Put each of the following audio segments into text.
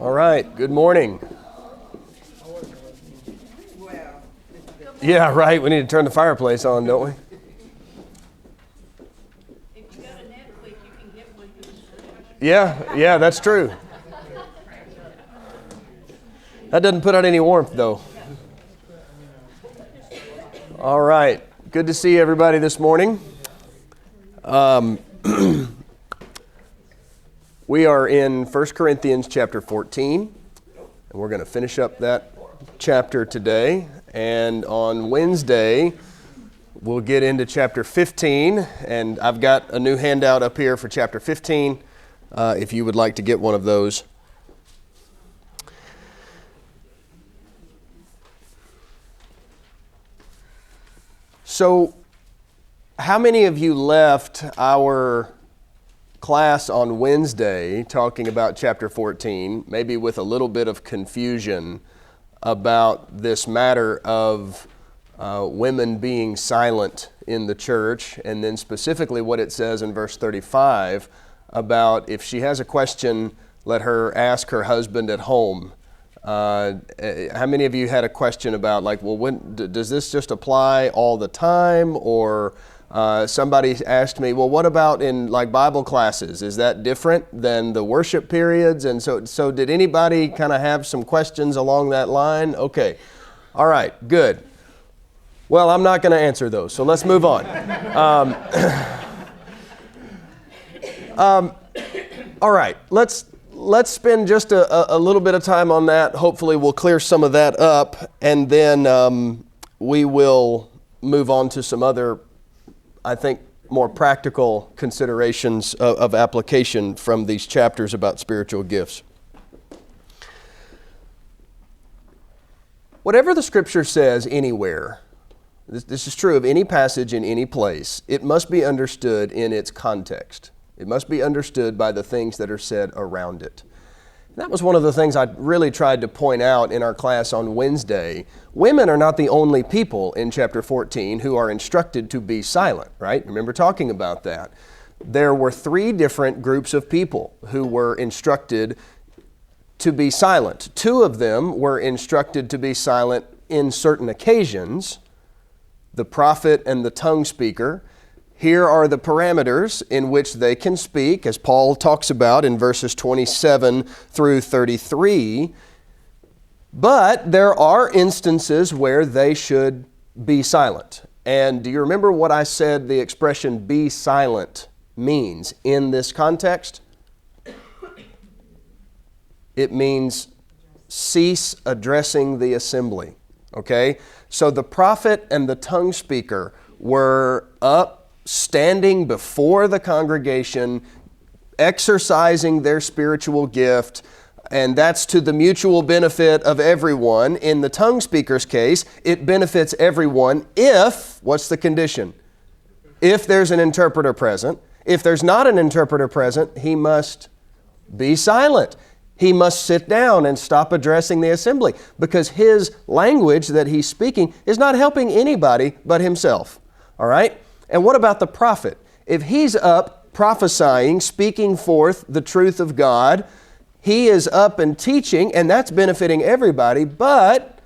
All right, good morning. Yeah, right, we need to turn the fireplace on, don't we? If you go to Netflix, you can get one for free. Yeah, that's true. That doesn't put out any warmth, though. All right, good to see everybody this morning. We are in 1 Corinthians chapter 14, and we're going to finish up that chapter today. And on Wednesday, we'll get into chapter 15, and I've got a new handout up here for chapter 15, if you would like to get one of those. So, how many of you left our class on Wednesday talking about chapter 14, maybe with a little bit of confusion about this matter of women being silent in the church, and then specifically what it says in verse 35 about if she has a question, let her ask her husband at home. How many of you had a question about, like, well, when does this just apply all the time? Or somebody asked me, well, what about in like Bible classes? Is that different than the worship periods? And so did anybody kind of have some questions along that line? Okay. All right, good. Well, I'm not going to answer those, so let's move on. All right, let's spend just a little bit of time on that. Hopefully we'll clear some of that up, and then we will move on to some other, I think, more practical considerations of application from these chapters about spiritual gifts. Whatever the Scripture says anywhere, this is true of any passage in any place, it must be understood in its context. It must be understood by the things that are said around it. That was one of the things I really tried to point out in our class on Wednesday. Women are not the only people in chapter 14 who are instructed to be silent, right? Remember talking about that. There were 3 different groups of people who were instructed to be silent. 2 of them were instructed to be silent in certain occasions, the prophet and the tongue speaker. Here are the parameters in which they can speak, as Paul talks about in verses 27 through 33. But there are instances where they should be silent. And do you remember what I said the expression be silent means in this context? It means cease addressing the assembly. Okay? So the prophet and the tongue speaker were up, standing before the congregation, exercising their spiritual gift, and that's to the mutual benefit of everyone. In the tongue speaker's case, it benefits everyone if, what's the condition? If there's an interpreter present. If there's not an interpreter present, he must be silent. He must sit down and stop addressing the assembly, because his language that he's speaking is not helping anybody but himself. All right? And what about the prophet? If he's up prophesying, speaking forth the truth of God, he is up and teaching, and that's benefiting everybody. But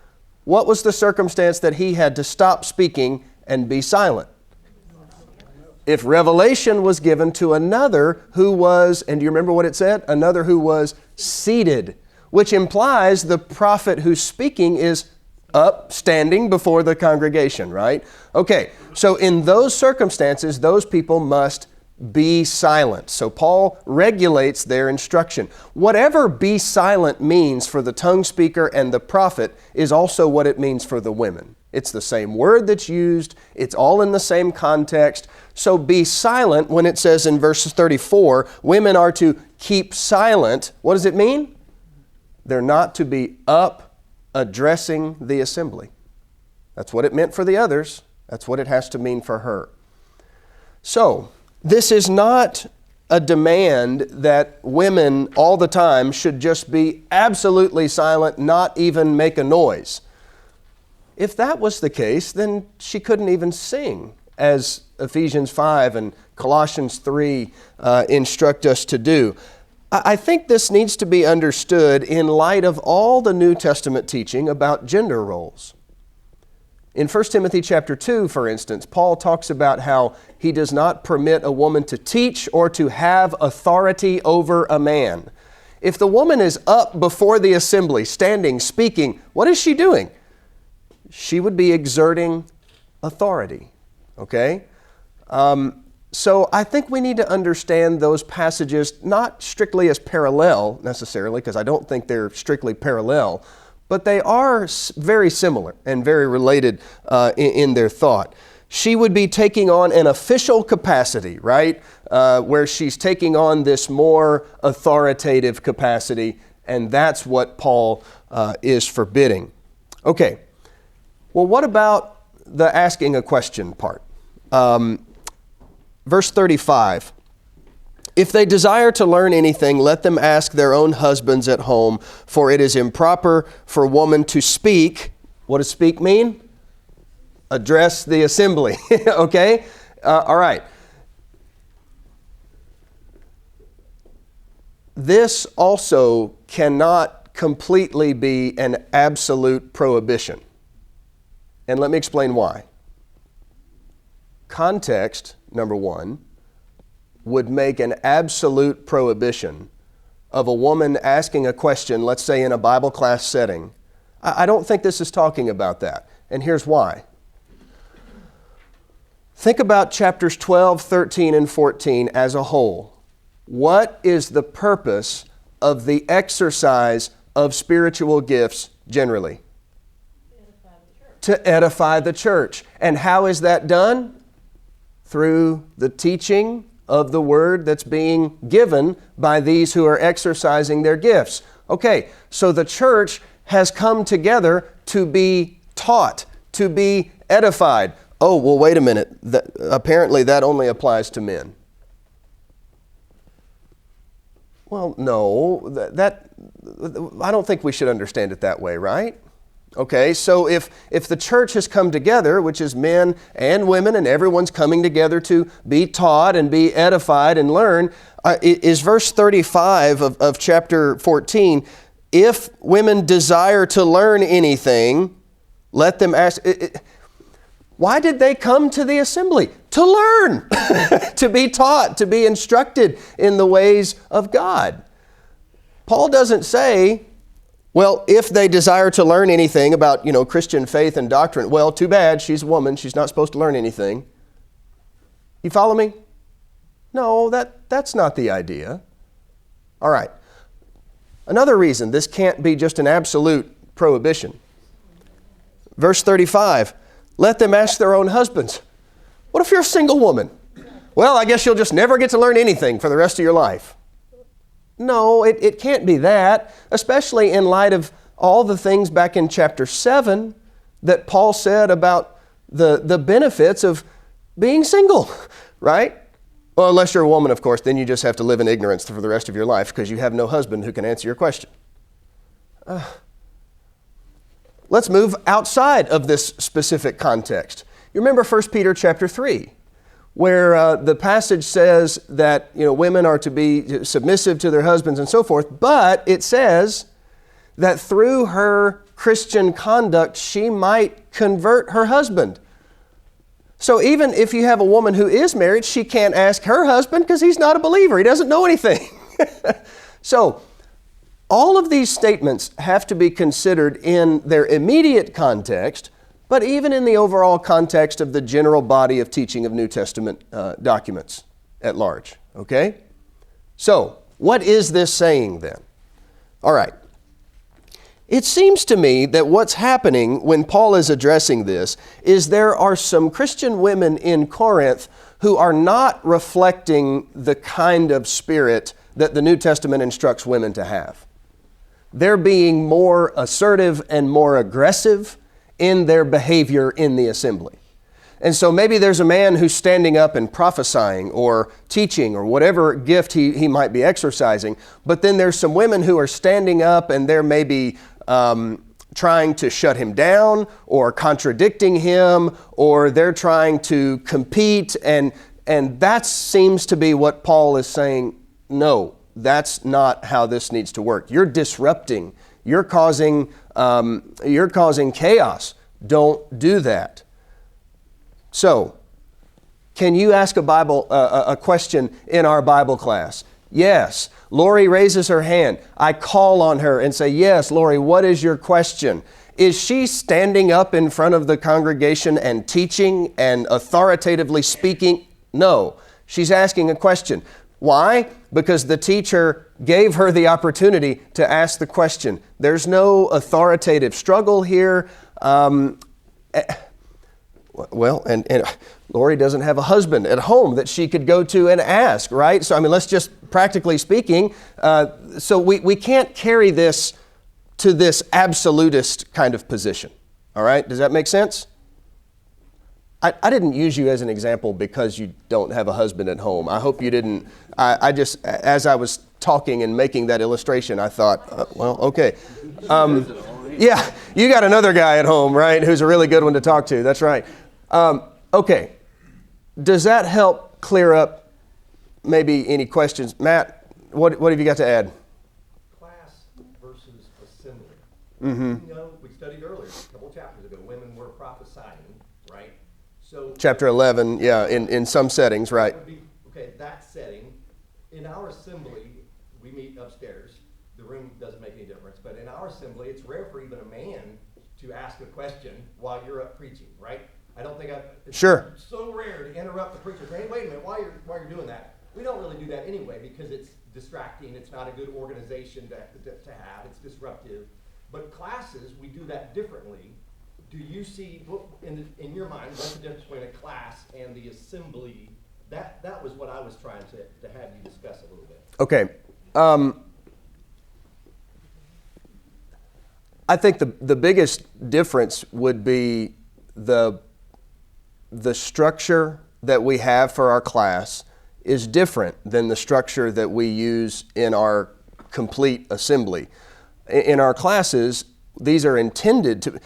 what was the circumstance that he had to stop speaking and be silent? If revelation was given to another who was, and do you remember what it said? Another who was seated, which implies the prophet who's speaking is up, standing before the congregation, right? Okay, so in those circumstances, those people must be silent. So Paul regulates their instruction. Whatever be silent means for the tongue speaker and the prophet is also what it means for the women. It's the same word that's used. It's all in the same context. So be silent, when it says in verse 34, women are to keep silent. What does it mean? They're not to be up addressing the assembly. That's what it meant for the others. That's what it has to mean for her. So, this is not a demand that women all the time should just be absolutely silent, not even make a noise. If that was the case, then she couldn't even sing, as Ephesians 5 and Colossians 3 instruct us to do. I think this needs to be understood in light of all the New Testament teaching about gender roles. In 1 Timothy chapter 2, for instance, Paul talks about how he does not permit a woman to teach or to have authority over a man. If the woman is up before the assembly, standing, speaking, what is she doing? She would be exerting authority, okay? So I think we need to understand those passages not strictly as parallel necessarily, because I don't think they're strictly parallel, but they are very similar and very related in their thought. She would be taking on an official capacity, right? Where she's taking on this more authoritative capacity, and that's what Paul is forbidding. Okay, well, what about the asking a question part? Verse 35, if they desire to learn anything, let them ask their own husbands at home, for it is improper for woman to speak. What does speak mean? Address the assembly, okay? All right. This also cannot completely be an absolute prohibition. And let me explain why. Context, number one, would make an absolute prohibition of a woman asking a question, let's say in a Bible class setting. I don't think this is talking about that, and here's why. Think about chapters 12, 13, and 14 as a whole. What is the purpose of the exercise of spiritual gifts generally? To edify the church. And how is that done? Through the teaching of the word that's being given by these who are exercising their gifts. Okay, so the church has come together to be taught, to be edified. Oh, well, wait a minute. Apparently that only applies to men. Well, no, I don't think we should understand it that way, right? Okay, so if the church has come together, which is men and women, and everyone's coming together to be taught and be edified and learn, is verse 35 of chapter 14, if women desire to learn anything, let them ask. Why did they come to the assembly? To learn, to be taught, to be instructed in the ways of God. Paul doesn't say, well, if they desire to learn anything about, Christian faith and doctrine, well, too bad, she's a woman, she's not supposed to learn anything. You follow me? No, that's not the idea. All right. Another reason this can't be just an absolute prohibition. Verse 35, let them ask their own husbands. What if you're a single woman? Well, I guess you'll just never get to learn anything for the rest of your life. No, it can't be that, especially in light of all the things back in chapter 7 that Paul said about the benefits of being single, right? Well, unless you're a woman, of course, then you just have to live in ignorance for the rest of your life because you have no husband who can answer your question. Let's move outside of this specific context. You remember 1 Peter chapter 3. Where the passage says that women are to be submissive to their husbands and so forth, but it says that through her Christian conduct, she might convert her husband. So even if you have a woman who is married, she can't ask her husband because he's not a believer. He doesn't know anything. So all of these statements have to be considered in their immediate context, but even in the overall context of the general body of teaching of New Testament documents at large, okay? So, what is this saying then? All right. It seems to me that what's happening when Paul is addressing this is there are some Christian women in Corinth who are not reflecting the kind of spirit that the New Testament instructs women to have. They're being more assertive and more aggressive in their behavior in the assembly. And so maybe there's a man who's standing up and prophesying or teaching or whatever gift he might be exercising, but then there's some women who are standing up and they're maybe trying to shut him down or contradicting him, or they're trying to compete, and that seems to be what Paul is saying. No, that's not how this needs to work. You're disrupting. You're causing chaos. Don't do that. So, can you ask a question in our Bible class? Yes. Lori raises her hand. I call on her and say, yes, Lori, what is your question? Is she standing up in front of the congregation and teaching and authoritatively speaking? No. She's asking a question. Why? Because the teacher gave her the opportunity to ask the question. There's no authoritative struggle here. Well, and Lori doesn't have a husband at home that she could go to and ask, right? So, let's just practically speaking, so we can't carry this to this absolutist kind of position, all right? Does that make sense? I didn't use you as an example because you don't have a husband at home. I hope you didn't. I just, as I was talking and making that illustration, I thought, well, okay. Yeah, you got another guy at home, right, who's a really good one to talk to. That's right. Okay. Does that help clear up maybe any questions? Matt, what have you got to add? Class versus assembly. Mm-hmm. We studied earlier, a couple chapters ago, women were prophesying, right? So Chapter 11, yeah, in some settings, right. Okay, that setting. In our assembly, we meet upstairs. The room doesn't make any difference. But in our assembly, it's rare for even a man to ask a question while you're up preaching, right? I don't think it's Sure. so rare to interrupt the preacher. Hey, wait a minute, while you're doing that. We don't really do that anyway because it's distracting. It's not a good organization to have. It's disruptive. But classes, we do that differently. Do you see, in your mind, what's the difference between a class and the assembly? That was what I was trying to have you discuss a little bit. Okay. I think the biggest difference would be the structure that we have for our class is different than the structure that we use in our complete assembly. In our classes, these are intended to...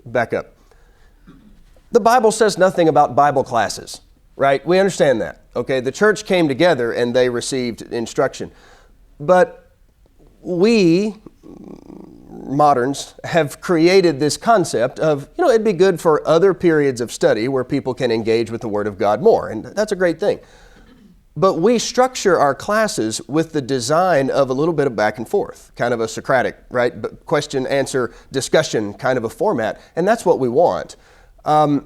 Back up. The Bible says nothing about Bible classes, right? We understand that, okay? The church came together and they received instruction. But we, moderns, have created this concept of, it'd be good for other periods of study where people can engage with the Word of God more, and that's a great thing. But we structure our classes with the design of a little bit of back and forth, kind of a Socratic, right? Question, answer, discussion kind of a format, and that's what we want. But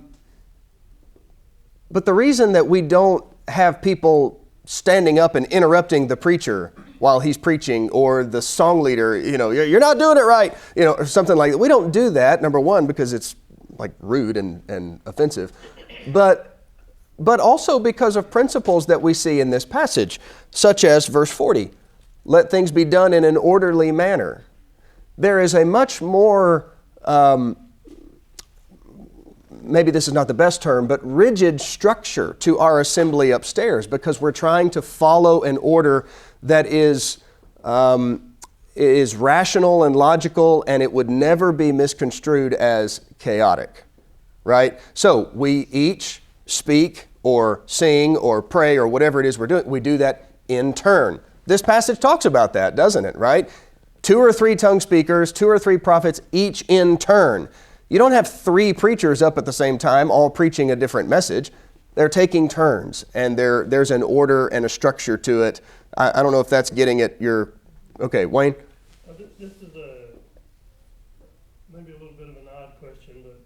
the reason that we don't have people standing up and interrupting the preacher while he's preaching, or the song leader, you're not doing it right, or something like that. We don't do that, number one, because it's like rude and offensive. But also because of principles that we see in this passage, such as verse 40, let things be done in an orderly manner. There is a much more, maybe this is not the best term, but rigid structure to our assembly upstairs because we're trying to follow an order that is rational and logical, and it would never be misconstrued as chaotic, right? So we each speak or sing or pray or whatever it is we're doing. We do that in turn. This passage talks about that, doesn't it, right? 2 or 3 tongue speakers, 2 or 3 prophets, each in turn. You don't have 3 preachers up at the same time, all preaching a different message. They're taking turns, and there's an order and a structure to it. I don't know if that's getting at your... Okay, Wayne? This is maybe a little bit of an odd question, but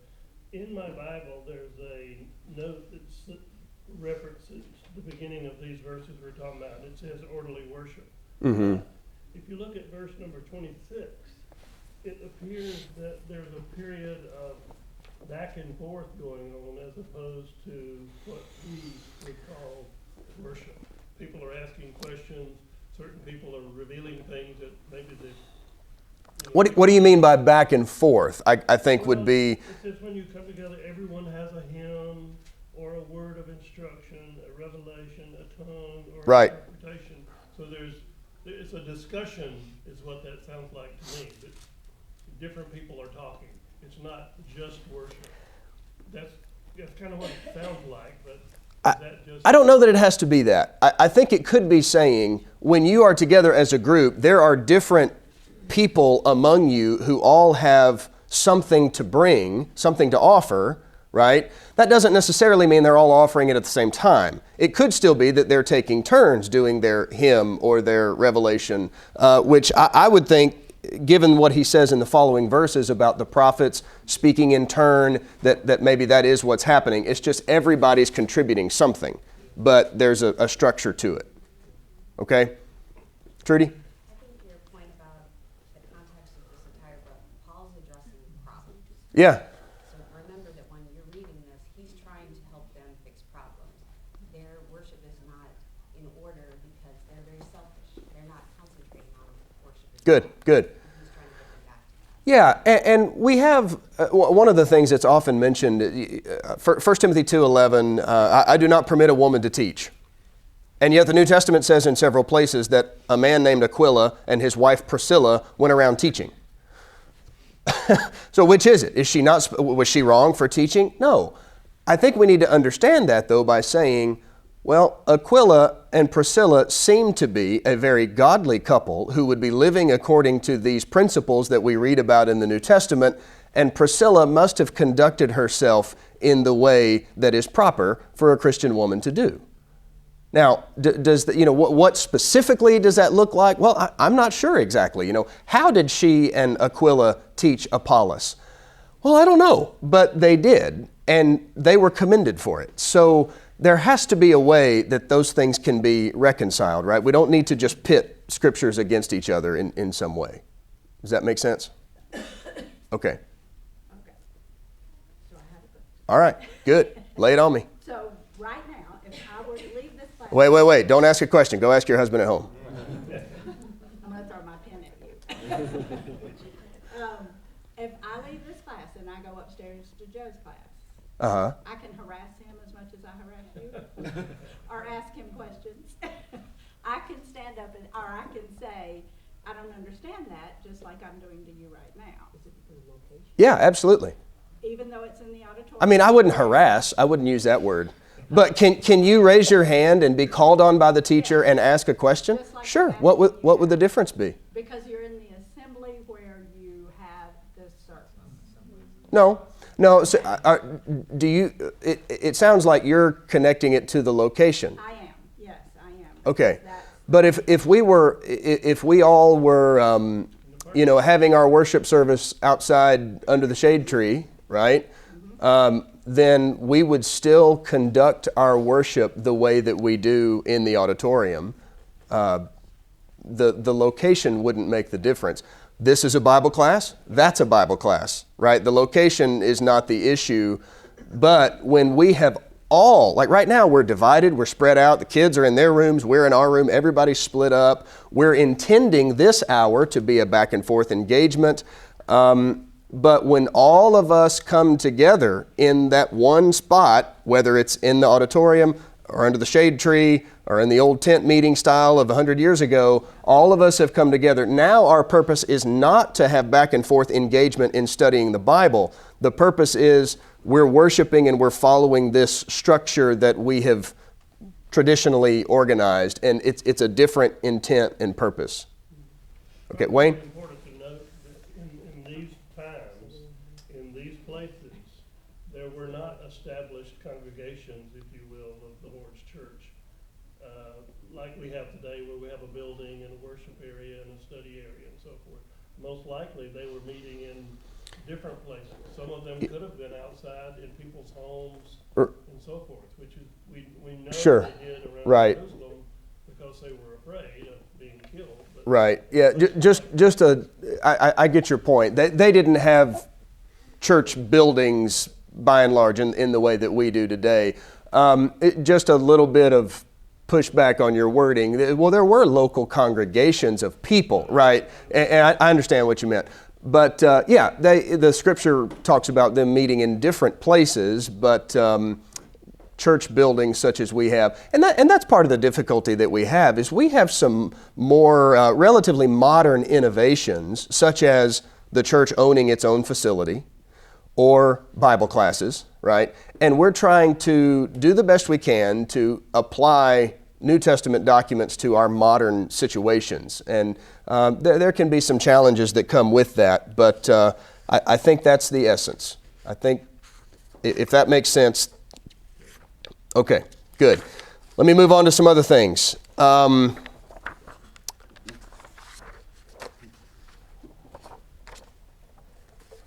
in my Bible, there's a note that references the beginning of these verses we're talking about. It says orderly worship. Mm-hmm. If you look at verse number 26, it appears that there's a period of back and forth going on as opposed to what we would call worship. People are asking questions. Certain people are revealing things that maybe they... What do you mean by back and forth? I think would be... It says when you come together, everyone has a hymn or a word of instruction, a revelation, a tongue, or right. interpretation. So it's a discussion is what that sounds like to me. That different people are talking. It's not just worship. That's kind of what it sounds like, but that just? I don't know that it has to be that. I think it could be saying when you are together as a group, there are different people among you who all have something to bring, something to offer, right? That doesn't necessarily mean they're all offering it at the same time. It could still be that they're taking turns doing their hymn or their revelation, which I would think, given what he says in the following verses about the prophets speaking in turn, that maybe that is what's happening. It's just everybody's contributing something, but there's a structure to it. Okay? Trudy? I think your point about the context of this entire book, Paul's addressing problems. Yeah. So remember that when you're reading this, he's trying to help them fix problems. Their worship is not in order because they're very selfish. They're not concentrating on worship. Good. He's trying to get them back to that. Yeah, and we have one of the things that's often mentioned, 1 Timothy 2:11, I do not permit a woman to teach. And yet the New Testament says in several places that a man named Aquila and his wife Priscilla went around teaching. So which is it? Was she wrong for teaching? No. I think we need to understand that, though, by saying, well, Aquila and Priscilla seem to be a very godly couple who would be living according to these principles that we read about in the New Testament, and Priscilla must have conducted herself in the way that is proper for a Christian woman to do. Now, what specifically does that look like? Well, I'm not sure exactly. How did she and Aquila teach Apollos? Well, I don't know, but they did, and they were commended for it. So there has to be a way that those things can be reconciled, right? We don't need to just pit scriptures against each other in some way. Does that make sense? Okay. So I have a question. All right, good. Lay it on me. So right now, if I were to leave this class. Wait. Don't ask a question. Go ask your husband at home. I'm gonna throw my pen at you. If I leave this class and I go upstairs to Joe's class, Uh-huh. I can harass him as much as I harass you, or ask him questions. I can stand up or I can say, I don't understand that, just like I'm doing to you right now. Yeah, absolutely. Even though it's in the auditorium. I mean, I wouldn't harass. I wouldn't use that word. But can you raise your hand and be called on by the teacher and ask a question? Just like Sure. I'm What would asking you. the difference be? Because you're in the assembly where you have this service. No. So, do you? It sounds like you're connecting it to the location. I am, yes, I am. Okay. That's- But if we all were, having our worship service outside under the shade tree, right? Then we would still conduct our worship the way that we do in the auditorium. The location wouldn't make the difference. This is a Bible class, that's a Bible class, right? The location is not the issue, but when we have all, like right now we're divided, we're spread out, the kids are in their rooms, we're in our room, everybody's split up. We're intending this hour to be a back and forth engagement, but when all of us come together in that one spot, whether it's in the auditorium or under the shade tree or in the old tent meeting style of 100 years ago, all of us have come together. Now our purpose is not to have back and forth engagement in studying the Bible. The purpose is we're worshiping and we're following this structure that we have traditionally organized, and it's a different intent and purpose. Okay, Wayne? It's important to note that in these times, in these places, there were not established congregations, if you will, of the Lord's church, like we have today, where we have a building and a worship area and a study area and so forth. Most likely, they were meeting in different places. Some of them could have been outside in people's homes and so forth, which is, we know Sure. they did around Right. Jerusalem because they were afraid of being killed. But Right. Yeah. I get your point. They didn't have church buildings by and large in the way that we do today. Just a little bit of pushback on your wording. Well, there were local congregations of people, right? And I understand what you meant. But the scripture talks about them meeting in different places, but church buildings such as we have, and that's part of the difficulty that we have, is we have some more relatively modern innovations, such as the church owning its own facility, or Bible classes, right? And we're trying to do the best we can to apply New Testament documents to our modern situations. And there can be some challenges that come with that, but I think that's the essence. I think if that makes sense. Okay, good. Let me move on to some other things. All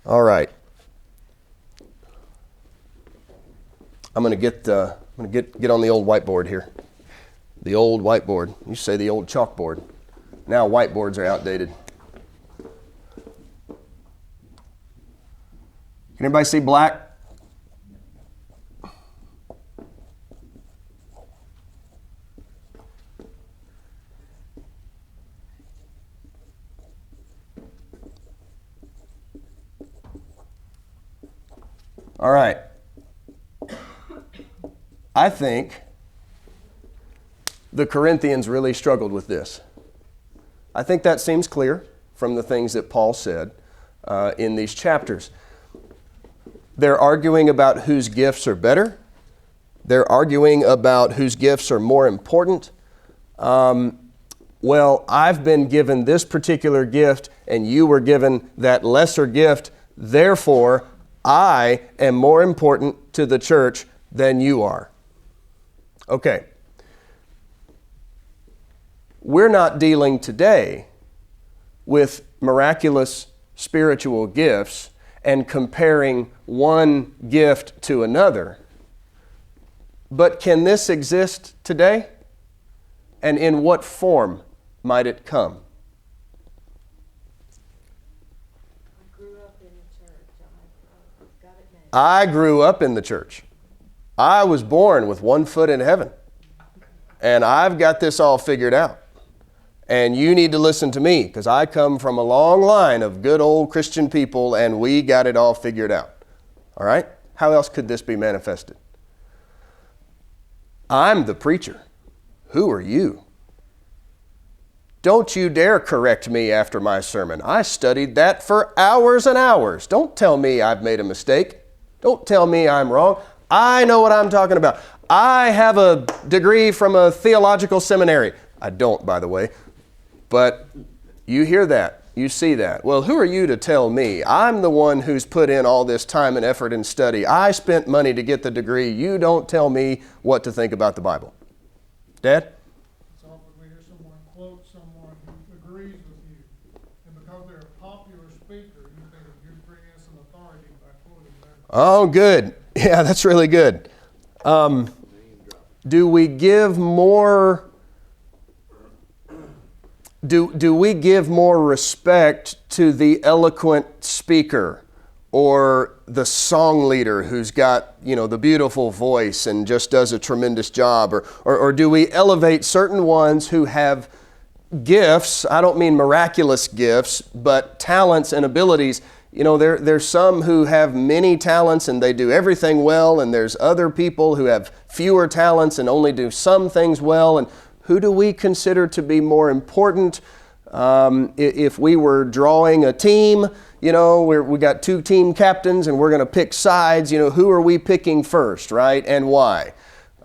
right. I'm going to get on the old whiteboard here. The old whiteboard. You say the old chalkboard. Now whiteboards are outdated. Can anybody see black? All right. I think the Corinthians really struggled with this. I think that seems clear from the things that Paul said in these chapters. They're arguing about whose gifts are better. They're arguing about whose gifts are more important. Well, I've been given this particular gift and you were given that lesser gift. Therefore, I am more important to the church than you are. Okay. We're not dealing today with miraculous spiritual gifts and comparing one gift to another. But can this exist today? And in what form might it come? I grew up in the church. I was born with one foot in heaven. And I've got this all figured out. And you need to listen to me because I come from a long line of good old Christian people and we got it all figured out. All right? How else could this be manifested? I'm the preacher. Who are you? Don't you dare correct me after my sermon. I studied that for hours and hours. Don't tell me I've made a mistake. Don't tell me I'm wrong. I know what I'm talking about. I have a degree from a theological seminary. I don't, by the way. But you hear that. You see that. Well, who are you to tell me? I'm the one who's put in all this time and effort and study. I spent money to get the degree. You don't tell me what to think about the Bible. Dad? It's often we hear someone quote someone who agrees with you. And because they're a popular speaker, you think you're bringing some authority by quoting them. Oh, good. Yeah, that's really good. Do we give more... Do we give more respect to the eloquent speaker or the song leader who's got, the beautiful voice and just does a tremendous job? Or do we elevate certain ones who have gifts? I don't mean miraculous gifts, but talents and abilities. There's some who have many talents and they do everything well, and there's other people who have fewer talents and only do some things well. And who do we consider to be more important? If we were drawing a team, we got two team captains and we're going to pick sides, who are we picking first, right? And why?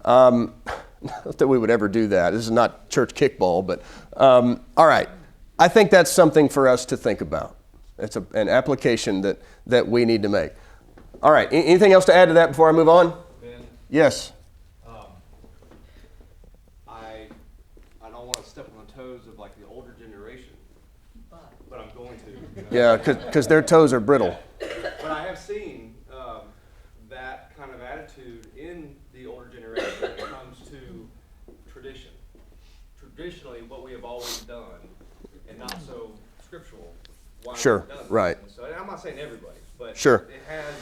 Not that we would ever do that. This is not church kickball, but all right. I think that's something for us to think about. It's an application that we need to make. All right. Anything else to add to that before I move on? Ben? Yes. I don't want to step on the toes of like the older generation, but I'm going to. Yeah, because their toes are brittle. But I have seen that kind of attitude in the older generation when it comes to tradition. Traditionally, what we have always done, and not so scriptural. Why Sure, we've done right. And so, and I'm not saying everybody, but Sure. it has.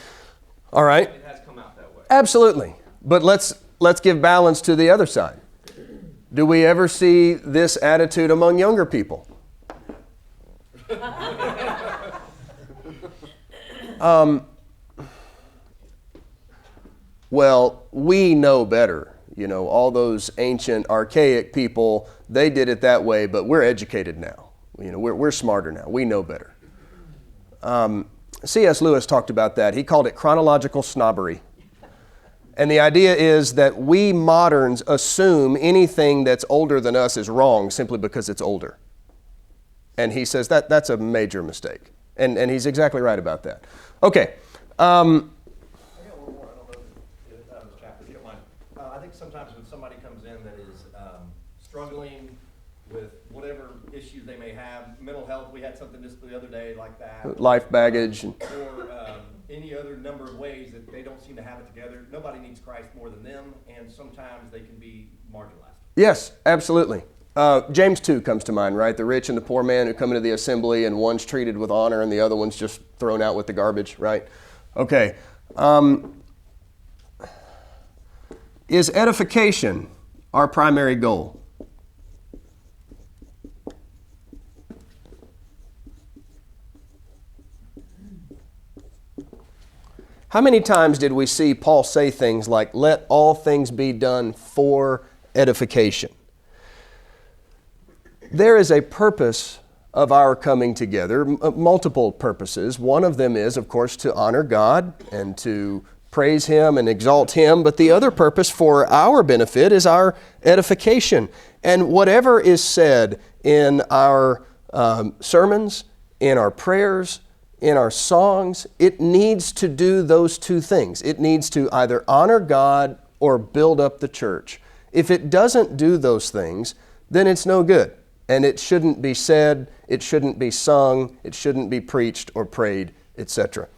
All right. It has come out that way. Absolutely. But let's give balance to the other side. Do we ever see this attitude among younger people? Well, we know better. All those ancient, archaic people, they did it that way, but we're educated now. We're smarter now. We know better. C.S. Lewis talked about that. He called it chronological snobbery. And the idea is that we moderns assume anything that's older than us is wrong simply because it's older. And he says that's a major mistake. And he's exactly right about that. Okay. I got one more. I don't know if it's out of this chapter, if you don't mind. I think sometimes when somebody comes in that is struggling with whatever issue they may have, mental health, we had something just the other day like that. Life baggage. Or any other number of ways that they don't seem to have it together. Nobody needs Christ more than them, and sometimes they can be marginalized. Yes, absolutely. James 2 comes to mind, right? The rich and the poor man who come into the assembly, and one's treated with honor and the other one's just thrown out with the garbage, right? Okay. Is edification our primary goal? How many times did we see Paul say things like, let all things be done for edification? There is a purpose of our coming together, multiple purposes. One of them is, of course, to honor God and to praise Him and exalt Him. But the other purpose for our benefit is our edification. And whatever is said in our sermons, in our prayers, in our songs, it needs to do those two things. It needs to either honor God or build up the church. If it doesn't do those things, then it's no good. And it shouldn't be said, it shouldn't be sung, it shouldn't be preached or prayed, etc.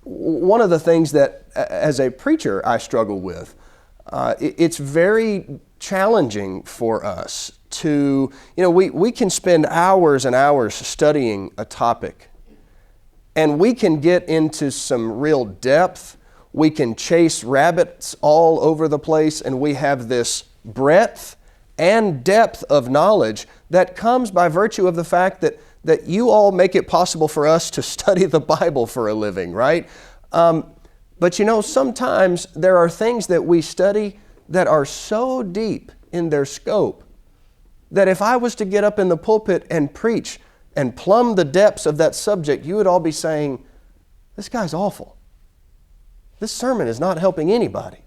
One of the things that, as a preacher, I struggle with, it's very challenging for us to, we can spend hours and hours studying a topic, and we can get into some real depth. We can chase rabbits all over the place, and we have this breadth and depth of knowledge that comes by virtue of the fact that you all make it possible for us to study the Bible for a living, right? But sometimes there are things that we study that are so deep in their scope that if I was to get up in the pulpit and preach and plumb the depths of that subject, you would all be saying, this guy's awful. This sermon is not helping anybody.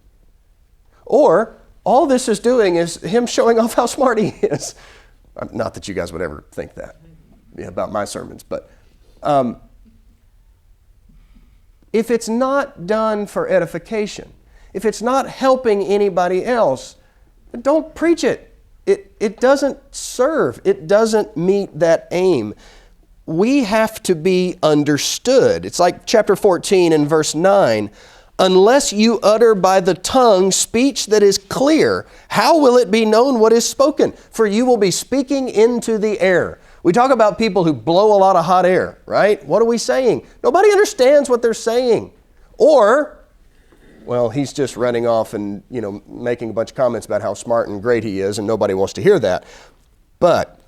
Or all this is doing is him showing off how smart he is. Not that you guys would ever think that about my sermons, but if it's not done for edification, if it's not helping anybody else, don't preach it. It doesn't serve. It doesn't meet that aim. We have to be understood. It's like chapter 14 and verse 9. Unless you utter by the tongue speech that is clear, how will it be known what is spoken? For you will be speaking into the air. We talk about people who blow a lot of hot air, right? What are we saying? Nobody understands what they're saying. Or, well, he's just running off and, making a bunch of comments about how smart and great he is, and nobody wants to hear that. But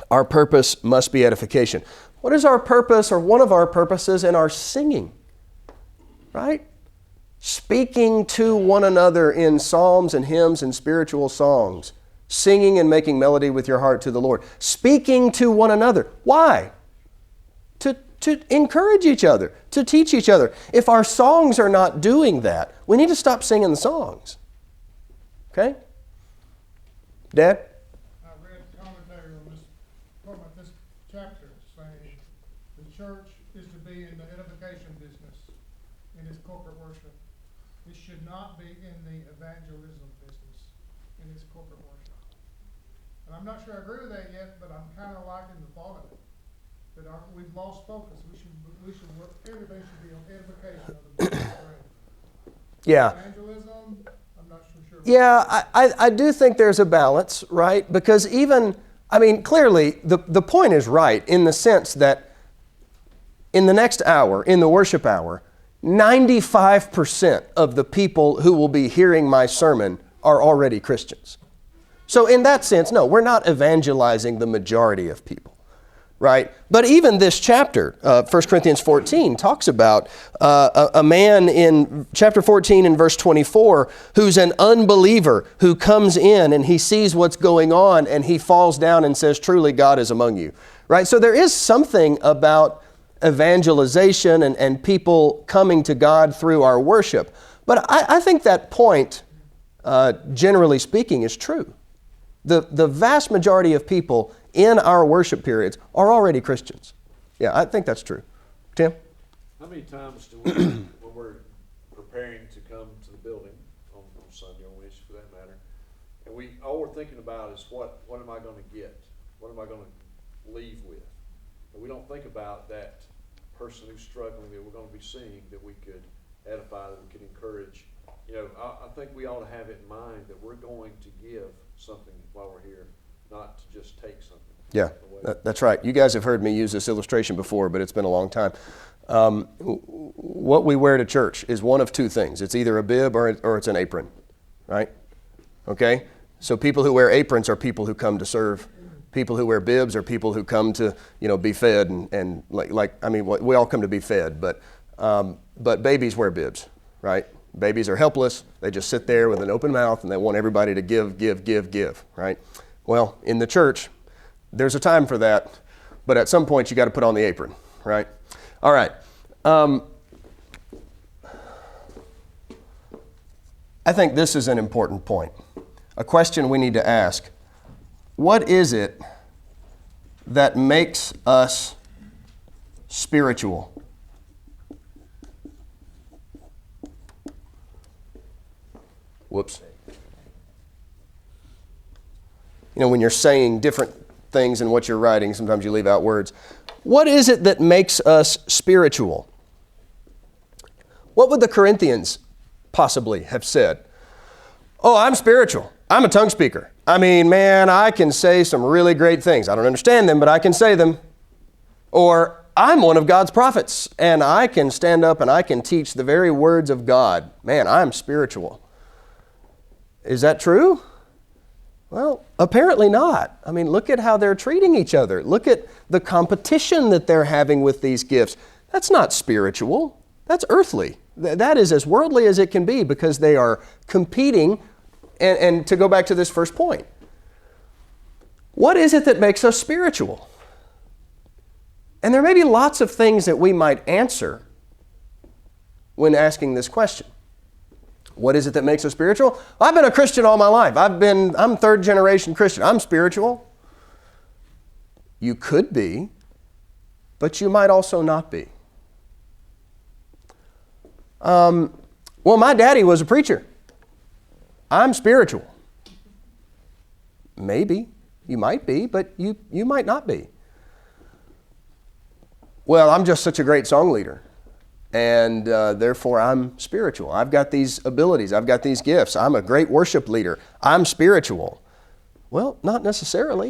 our purpose must be edification. What is our purpose, or one of our purposes, in our singing? Right? Speaking to one another in psalms and hymns and spiritual songs. Singing and making melody with your heart to the Lord. Speaking to one another. Why? To encourage each other, to teach each other. If our songs are not doing that, we need to stop singing the songs. Okay? Dad? I read commentary on this chapter saying the church is to be in the edification business in its corporate worship. It should not be in the evangelism business in its corporate worship. And I'm not sure I agree with that yet, but I'm kind of liking the thought of it. That we've lost focus. Everything should be on edification of the body of Christ. Yeah. Evangelism, I'm not so sure. Yeah, I do think there's a balance, right? Because clearly the point is right in the sense that in the next hour, in the worship hour, 95% of the people who will be hearing my sermon are already Christians. So in that sense, no, we're not evangelizing the majority of people. right? But even this chapter, 1 Corinthians 14, talks about a man in chapter 14 and verse 24 who's an unbeliever who comes in and he sees what's going on and he falls down and says, truly God is among you, right? So there is something about evangelization and people coming to God through our worship. But I think that point, generally speaking, is true. The vast majority of people in our worship periods are already Christians. Yeah, I think that's true. Tim? How many times do we, when we're preparing to come to the building on Sunday, or Wednesday for that matter, and all we're thinking about is what am I going to get? What am I going to leave with? And we don't think about that person who's struggling that we're going to be seeing, that we could edify, that we could encourage. You know, I think we ought to have it in mind that we're going to give something while we're here, not to just take something. Yeah, that's right. You guys have heard me use this illustration before, but it's been a long time. What we wear to church is one of two things. It's either a bib or it's an apron, right? Okay? So people who wear aprons are people who come to serve. People who wear bibs are people who come to, be fed and we all come to be fed, but babies wear bibs, right? Babies are helpless. They just sit there with an open mouth and they want everybody to give, right? Well, in the church, there's a time for that, but at some point you got to put on the apron, right? All right. I think this is an important point. A question we need to ask. What is it that makes us spiritual? Whoops. When you're saying different things in what you're writing, sometimes you leave out words. What is it that makes us spiritual? What would the Corinthians possibly have said? Oh, I'm spiritual. I'm a tongue speaker. I mean, man, I can say some really great things. I don't understand them, but I can say them. Or I'm one of God's prophets, and I can stand up and I can teach the very words of God. Man, I'm spiritual. Is that true? Well, apparently not. I mean, look at how they're treating each other. Look at the competition that they're having with these gifts. That's not spiritual. That's earthly. That is as worldly as it can be because they are competing. And to go back to this first point, what is it that makes us spiritual? And there may be lots of things that we might answer when asking this question. What is it that makes us spiritual? Well, I've been a Christian all my life. I'm third generation Christian. I'm spiritual. You could be, but you might also not be. Well, my daddy was a preacher. I'm spiritual. Maybe. You might be, but you might not be. Well, I'm just such a great song leader. And therefore, I'm spiritual. I've got these abilities. I've got these gifts. I'm a great worship leader. I'm spiritual. Well, not necessarily.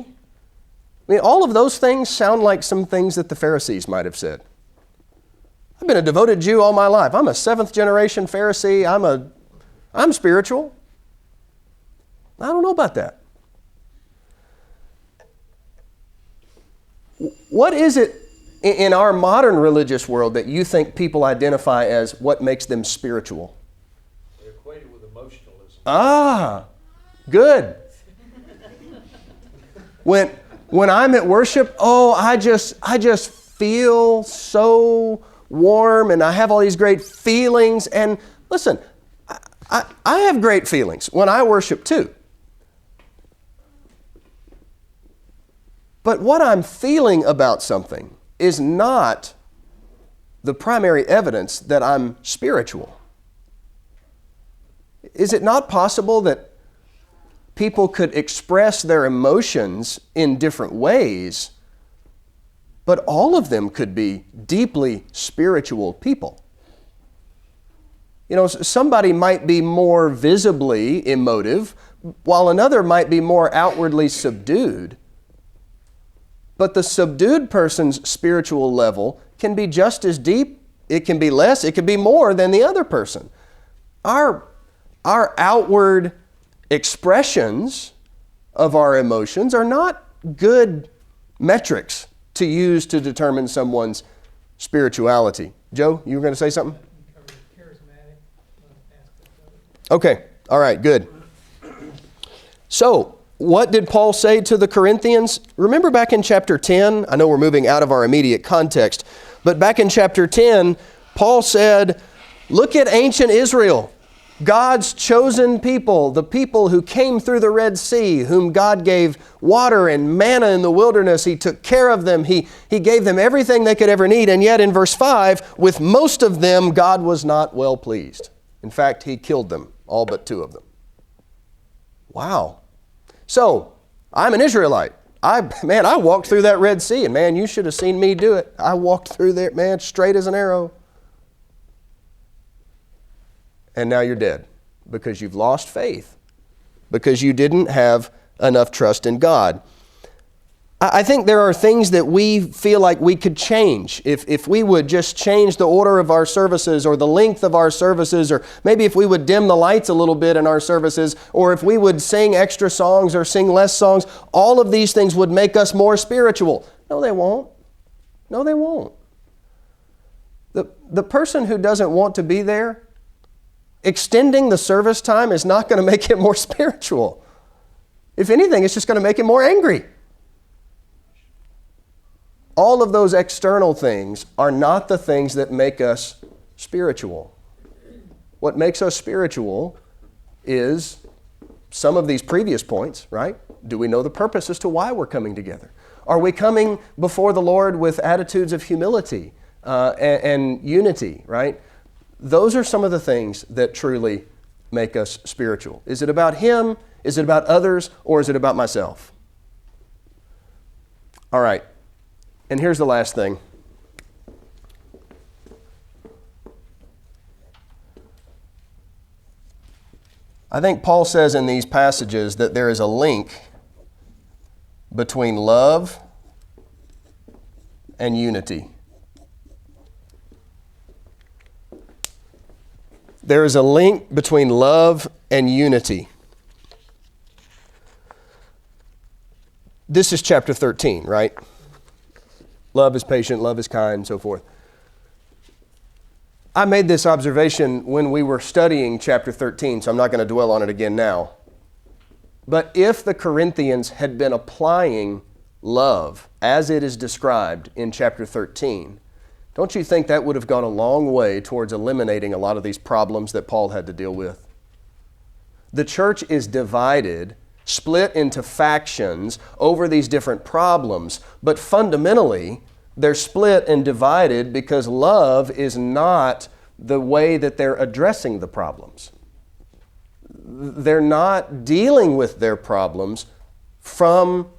I mean, all of those things sound like some things that the Pharisees might have said. I've been a devoted Jew all my life. I'm a seventh generation Pharisee. I'm spiritual. I don't know about that. What is it in our modern religious world that you think people identify as what makes them spiritual? They're equated with emotionalism. Ah, good. When I'm at worship, I just feel so warm and I have all these great feelings. And listen, I have great feelings when I worship too. But what I'm feeling about something is not the primary evidence that I'm spiritual. Is it not possible that people could express their emotions in different ways, but all of them could be deeply spiritual people? Somebody might be more visibly emotive, while another might be more outwardly subdued. But the subdued person's spiritual level can be just as deep, it can be less, it can be more than the other person. Our outward expressions of our emotions are not good metrics to use to determine someone's spirituality. Joe, you were going to say something? Okay, all right, good. So, what did Paul say to the Corinthians? Remember back in chapter 10, I know we're moving out of our immediate context, but back in chapter 10, Paul said, look at ancient Israel, God's chosen people, the people who came through the Red Sea, whom God gave water and manna in the wilderness. He took care of them. He gave them everything they could ever need. And yet in verse 5, with most of them, God was not well pleased. In fact, he killed them, all but 2 of them. Wow. So, I'm an Israelite. I walked through that Red Sea, and man, you should have seen me do it. I walked through there, man, straight as an arrow. And now you're dead because you've lost faith, because you didn't have enough trust in God. I think there are things that we feel like we could change. If we would just change the order of our services or the length of our services, or maybe if we would dim the lights a little bit in our services, or if we would sing extra songs or sing less songs, all of these things would make us more spiritual. No, they won't. No, they won't. The person who doesn't want to be there, extending the service time is not going to make it more spiritual. If anything, it's just going to make it more angry. All of those external things are not the things that make us spiritual. What makes us spiritual is some of these previous points, right? Do we know the purpose as to why we're coming together? Are we coming before the Lord with attitudes of humility and unity, right? Those are some of the things that truly make us spiritual. Is it about Him? Is it about others? Or is it about myself? All right. And here's the last thing. I think Paul says in these passages that there is a link between love and unity. There is a link between love and unity. This is chapter 13, right? Love is patient, love is kind, and so forth. I made this observation when we were studying chapter 13, so I'm not going to dwell on it again now. But if the Corinthians had been applying love as it is described in chapter 13, don't you think that would have gone a long way towards eliminating a lot of these problems that Paul had to deal with? The church is divided, split into factions over these different problems, but fundamentally, they're split and divided because love is not the way that they're addressing the problems. They're not dealing with their problems from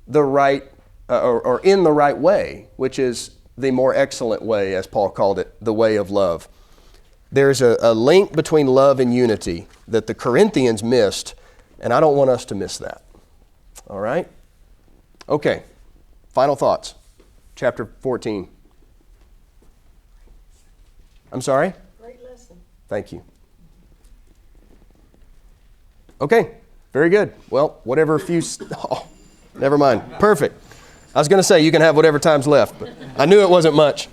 the right, or in the right way, which is the more excellent way, as Paul called it, the way of love. There's a link between love and unity that the Corinthians missed, and I don't want us to miss that. All right? Okay, final thoughts. Chapter 14. I'm sorry? Great lesson. Thank you. Okay, very good. Well, whatever few... Oh, never mind. Perfect. I was going to say you can have whatever time's left, but I knew it wasn't much.